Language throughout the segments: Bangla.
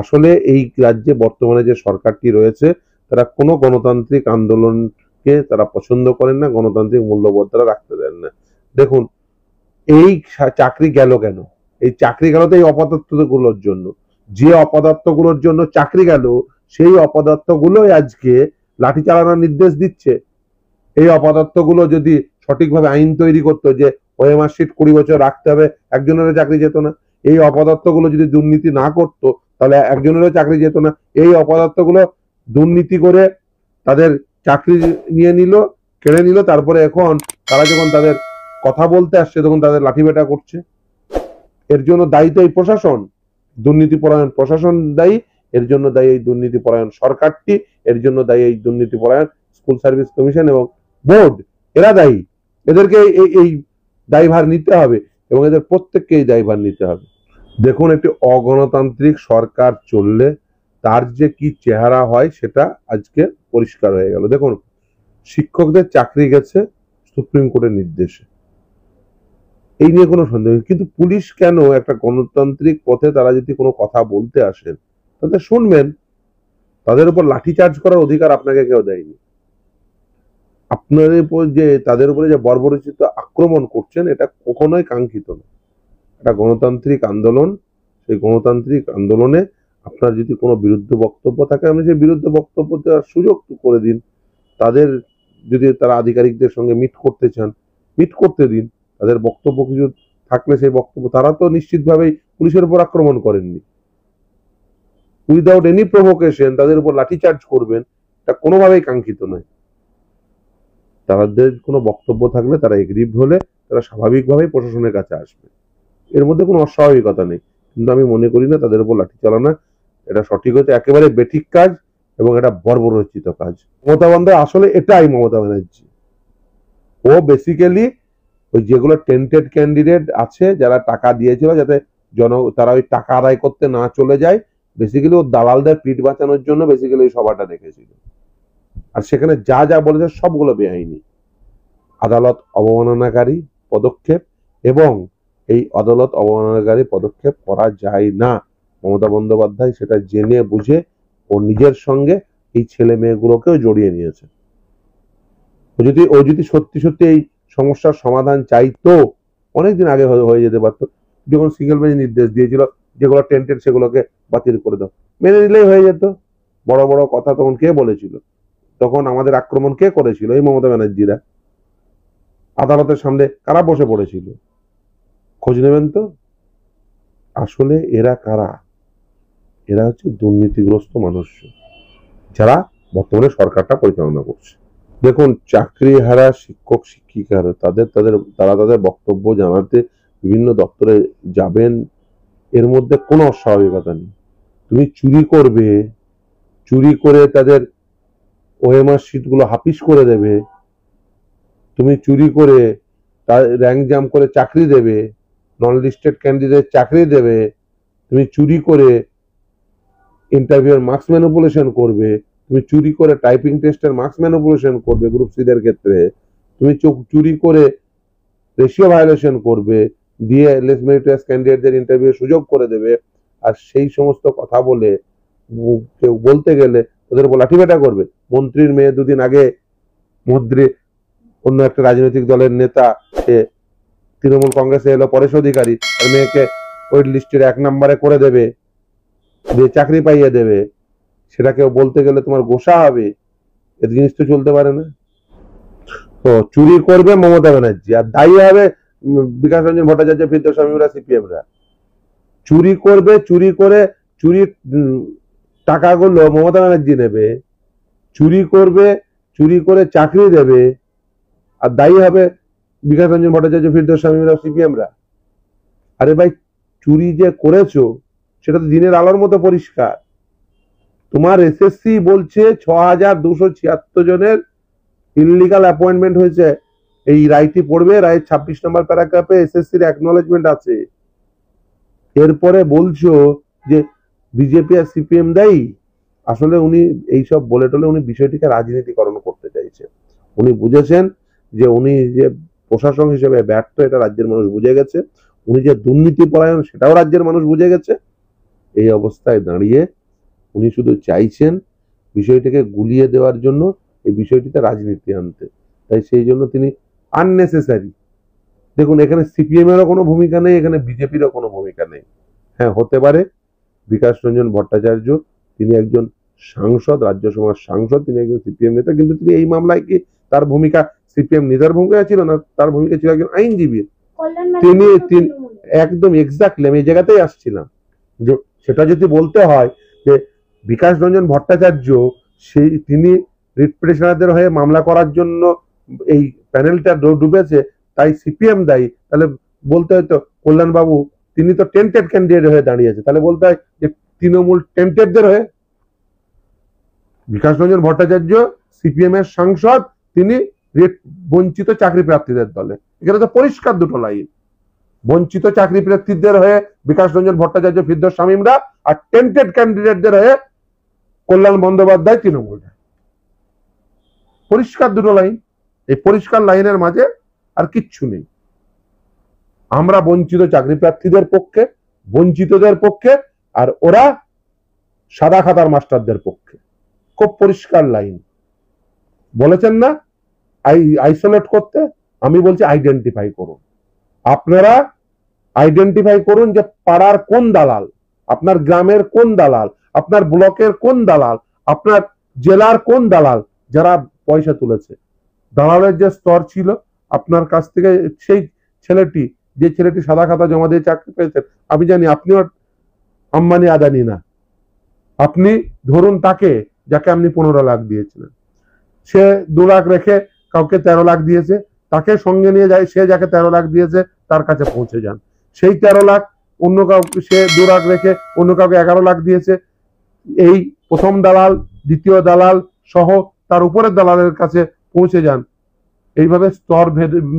আসলে এই রাজ্যে বর্তমানে যে সরকারটি রয়েছে তারা কোনো গণতান্ত্রিক আন্দোলনকে তারা পছন্দ করেন না, গণতান্ত্রিক মূল্যবোধ তারা রাখতে দেন না। দেখুন, এই চাকরি গেল কেন? এই চাকরি গেল তো এই অপদার্থগুলোর জন্য। যে অপদার্থগুলোর জন্য চাকরি গেল, সেই অপদার্থগুলোই আজকে লাঠি চালানোর নির্দেশ দিচ্ছে। এই অপদার্থগুলো যদি সঠিকভাবে আইন তৈরি করতো যে ওএমআর শিট 20 বছর রাখতে হবে, একজনেরও চাকরি যেত না। এই অপদার্থগুলো যদি দুর্নীতি না করতো তাহলে একজনেরও চাকরি যেত না। এই অপদার্থগুলো দুর্নীতি করে তাদের চাকরি নিয়ে নিল, কেড়ে নিল, তারপরে এখন তারা যখন তাদের কথা বলতে আসছে তখন তাদের লাঠিপেটা করছে। এর জন্য দায়ী তো এই প্রশাসন, দুর্নীতিপরায়ণ প্রশাসন দায়ী, এর জন্য দায়ী এই দুর্নীতিপরায়ণ সরকারটি, এর জন্য দায়ী এই দুর্নীতিপরায়ণ স্কুল সার্ভিস কমিশন এবং বোর্ড, এরা দায়ী। এদেরকে এই দায়ভার নিতে হবে এবং এদের প্রত্যেককে এই দায়ভার নিতে হবে। দেখুন, একটি অগণতান্ত্রিক সরকার চললে তার যে কি চেহারা হয় সেটা আজকে পরিষ্কার হয়ে গেল। দেখুন, শিক্ষকদের চাকরি গেছে সুপ্রিম কোর্টের নির্দেশে, এই নিয়ে কোনো সন্দেহ নেই। কিন্তু পুলিশ কেন একটা গণতান্ত্রিক পথে তারা যদি কোনো কথা বলতে আসেন তাদের শুনবেন? তাদের উপর লাঠিচার্জ করার অধিকার আপনাকে কেউ দেয়নি। আপনাদের উপর যে তাদের উপরে যে বর্বরোচিত আক্রমণ করছেন এটা কখনোই কাঙ্ক্ষিত না। এটা গণতান্ত্রিক আন্দোলন, সেই গণতান্ত্রিক আন্দোলনে আপনার যদি কোনো বিরুদ্ধ বক্তব্য থাকে আপনি সেই বিরুদ্ধ বক্তব্য দেওয়ার সুযোগ করে দিন। তাদের যদি তারা আধিকারিকদের সঙ্গে মিট করতে চান, মিট করতে দিন। তাদের বক্তব্য কিছু থাকলে সেই বক্তব্য, তারা তো নিশ্চিতভাবেই পুলিশের উপর আক্রমণ করেননি। উইদাউট এনি প্রভোকেশন তাদের উপর লাঠিচার্জ করবেন, এটা কোনোভাবেই কাঙ্ক্ষিত নয়। তাদের কোনো বক্তব্য থাকলে তারা এগ্রিভ হলে তারা স্বাভাবিকভাবেই প্রশাসনের কাছে আসবে, এর মধ্যে কোনো অস্বাভাবিকতা নেই। কিন্তু আমি মনে করি না তাদের উপর লাঠি চালানো এটা সঠিক হচ্ছে, একেবারে বেঠিক কাজ এবং এটা বর্বরোচিত কাজ। মমতা বন্দ্যোপাধ্যায় আসলে এটাই মমতা ব্যানার্জি। ও বেসিক্যালি ওই যেগুলো টেন্টেড ক্যান্ডিডেট আছে যারা টাকা দিয়েছিল যাতে তারা ওই টাকা আদায় করতে না চলে যায়, বেসিক্যালি ও দালালদের পিঠ বাঁচানোর জন্য বেসিক্যালি ওই সভাটা দেখেছিল। আর সেখানে যা যা বলেছে সবগুলো বেআইনি, আদালত অবমাননাকারী পদক্ষেপ, এবং এই আদালত অবমাননাকারী পদক্ষেপ করা যায় না। মমতা বন্দ্যোপাধ্যায় সেটা জেনে বুঝে ও নিজের সঙ্গে এই ছেলে মেয়েগুলোকেও জড়িয়ে নিয়েছে। ও যদি সত্যি সত্যি এই সমস্যার সমাধান চাইতো অনেকদিন আগে হয়ে যেতে পারতো। যখন সিঙ্গেল বেঞ্চ নির্দেশ দিয়েছিল যেগুলো টেন্টেড সেগুলোকে বাতিল করে দাও, মেনে নিলেই হয়ে যেত। বড় বড় কথা তখন কে বলেছিল? তখন আমাদের আক্রমণ কে করেছিল? এই মমতা ব্যানার্জিরা। আদালতের সামনে কারা বসে পড়েছিল? খোঁজ নেবেন তো। আসলে এরা কারা? এরা হচ্ছে দুর্নীতিগ্রস্ত মানুষ যারা বর্তমানে সরকারটা পরিচালনা করছে। দেখুন, চাকরি হারা শিক্ষক শিক্ষিকারা তারা তাদের বক্তব্য জানাতে বিভিন্ন দপ্তরে যাবেন, এর মধ্যে কোনো অস্বাভাবিকতা নেই। তুমি চুরি করবে, চুরি করে তাদের ওএমআর শিটগুলো হাফিস করে দেবে, তুমি চুরি করে র্যাঙ্ক জাম করে চাকরি দেবে, নন লিস্টেড ক্যান্ডিডেট চাকরি দেবে, তুমি চুরি করে ইন্টারভিউর মার্কস ম্যানিপুলেশন করবে, তুমি চুরি করে টাইপিং টেস্টের মার্কস ম্যানিপুলেশন করবে গ্রুপ সি দের ক্ষেত্রে, তুমি চুরি করে রেশিও ভায়োলেশন করবে, দিয়ে লেস মেরিটোরিয়াস ক্যান্ডিডেটদের ইন্টারভিউ সুযোগ করে দেবে। আর সেই সমস্ত কথা বলে কেউ বলতে গেলে ওদের উপর লাঠিপেটা করবে। মন্ত্রীর মেয়ে দুদিন আগে অন্য একটা রাজনৈতিক দলের নেতা, সে তৃণমূল কংগ্রেসে এলো, পরেশ অধিকারী, আর মেয়েকে ওই লিস্টের 1 নম্বরে করে দেবে, দিয়ে চাকরি পাইয়ে দেবে। সেটা কেউ বলতে গেলে তোমার গোসা হবে। এর জিনিস তো চলতে পারে না। তো চুরি করবে মমতা ব্যানার্জি, আর দায়ী হবে বিকাশ রঞ্জন ভট্টাচার্য, ফিরদৌস সিপিএমরা। চুরি করবে, চুরি করে চুরির টাকাগুলো মমতা ব্যানার্জি নেবে, চুরি করবে, চুরি করে চাকরি দেবে, আর দায়ী হবে বিকাশ রঞ্জন ভট্টাচার্য, ফিরদৌস সিপিএমরা। আরে ভাই, চুরি যে করেছো সেটা তো দিনের আলোর মতো পরিষ্কার। তোমার এসএসসি বলছে 6276 জনের ইললিগাল অ্যাপয়েন্টমেন্ট হয়েছে। এই রায়টি পড়বে, রায়ের 26 নম্বর প্যারাগ্রাফে এসএসসির অ্যাকনলেজমেন্ট আছে। এরপরে বলছো যে বিজেপি আর সিপিএম দায়ী। আসলে উনি এইসব বলে টলে উনি বিষয়টিকে রাজনীতিকরণ করতে চাইছে। উনি বুঝেছেন যে উনি যে প্রশাসন হিসেবে ব্যর্থ, এটা রাজ্যের মানুষ বুঝে গেছে। উনি যে দুর্নীতি পরায়ণ সেটাও রাজ্যের মানুষ বুঝে গেছে। এই অবস্থায় দাঁড়িয়ে উনি শুধু চাইছেন বিষয়টাকে গুলিয়ে দেওয়ার জন্য, এই বিষয়টিতে রাজনীতি আনতে। তাই সেই জন্য তিনি আননেসেসারি, দেখুন এখানে সিপিএম এরও কোনো ভূমিকা নেই, এখানে বিজেপিরও কোনো ভূমিকা নেই। হ্যাঁ, হতে পারে বিকাশ রঞ্জন ভট্টাচার্য তিনি একজন সাংসদ, রাজ্যসভার সাংসদ, তিনি একজন সিপিএম নেতা, কিন্তু তিনি এই মামলায় কি তার ভূমিকা সিপিএম নেতার ভূমিকা ছিল না, তার ভূমিকা ছিল একজন আইনজীবী। তিনি একদম এক্স্যাক্টলি আমি এই জায়গাতেই আসছিলাম, সেটা যদি বলতে হয় যে বিকাশ রঞ্জন ভট্টাচার্য তিনি রিট পিটিশনারদের হয়ে মামলা করার জন্য এই প্যানেলটা ডুবেছে, তাই সিপিএম দায়ী, তাহলে বলতে হয় তো কল্যাণ বাবু তিনি তো টেন্টেড ক্যান্ডিডেট হয়ে দাঁড়িয়েছে, তাহলে বলতে হয় যে তৃণমূল টেন্টেডদের হয়ে। বিকাশ রঞ্জন ভট্টাচার্য সিপিএম এর সাংসদ, তিনি বঞ্চিত চাকরি প্রার্থীদের দলে। এখানে তো পরিষ্কার দুটো লাইন, বঞ্চিত চাকরি প্রার্থীদের হয়ে বিকাশ রঞ্জন ভট্টাচার্য, ফিরদৌস শামীমরা, আর টেন্টেড ক্যান্ডিডেটদের হয়ে কল্যাণ বন্দ্যোপাধ্যায়, তৃণমূলরা। পরিষ্কার দুটো লাইন, এই পরিষ্কার লাইনের মাঝে আর কিচ্ছু নেই। আমরা বঞ্চিত চাকরি প্রার্থীদের পক্ষে, বঞ্চিতদের পক্ষে, আর ওরা সাদা খাতার মাস্টারদের পক্ষে। খুব পরিষ্কার লাইন। বলেছেন না আইসোলেট করতে, আমি বলছি আইডেন্টিফাই করুন। আপনারা আইডেন্টিফাই করুন যে পাড়ার কোন দালাল, আপনার গ্রামের কোন দালাল, আপনার ব্লকের কোন দালাল, আপনার জেলার কোন দালাল যারা পয়সা তুলেছে। দালালের যে স্তর ছিল আপনার কাছ থেকে, সেই ছেলেটি, যে ছেলেটি সাদা খাতা জমা দিয়ে চাকরি পেয়েছেন, আমি জানি আপনিও আম্বানি আদানি না। আপনি ধরুন তাকে, যাকে আপনি 15 লাখ দিয়েছিলেন, সে 2 লাখ রেখে কাউকে 13 লাখ দিয়েছে, তাকে সঙ্গে নিয়ে যায়, সে যাকে 13 লাখ দিয়েছে তার কাছে পৌঁছে যান। সেই 13 লাখ অন্য কাউকে, সে 2 লাখ রেখে অন্য কাউকে 11 লাখ দিয়েছে, এই প্রথম দালাল, দ্বিতীয় দালাল সহ তার উপরের দালালের কাছে পৌঁছে যান। এইভাবে স্তর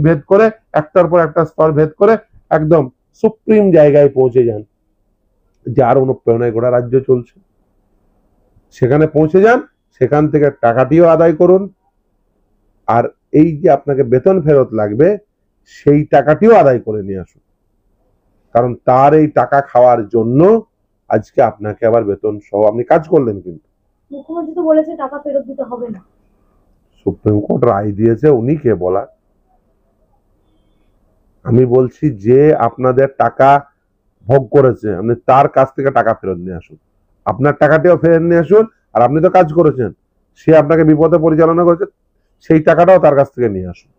ভেদ করে, একটার পর একটা স্তর ভেদ করে একদম সুপ্রিম জায়গায় পৌঁছে যান, যার অনুপ্রেরণায় গোটা রাজ্য চলছে। সেখানে পৌঁছে যান, সেখান থেকে টাকাটিও আদায় করুন, আর এই যে আপনাকে বেতন ফেরত লাগবে সেই টাকাটিও আদায় করে নিয়ে আসুন। কারণ তার এই টাকা খাওয়ার জন্য আজকে আপনাকে আবার বেতন সহ আপনি কাজ করলেন, কিন্তু মুখ্যমন্ত্রী তো বলেছে টাকা ফেরত দিতে হবে না। সুপ্রিম কোর্ট রায় দিয়েছে, উনি কে বলা? আমি বলছি যে আপনাদের টাকা ভোগ করেছে, আপনি তার কাছ থেকে টাকা ফেরত নিয়ে আসুন, আপনার টাকাটিও ফেরত নিয়ে আসুন, আর আপনি তো কাজ করেছেন, সে আপনাকে বিপদে পরিচালনা করেছে, সেই টাকাটাও তার কাছ থেকে নিয়ে আসুন।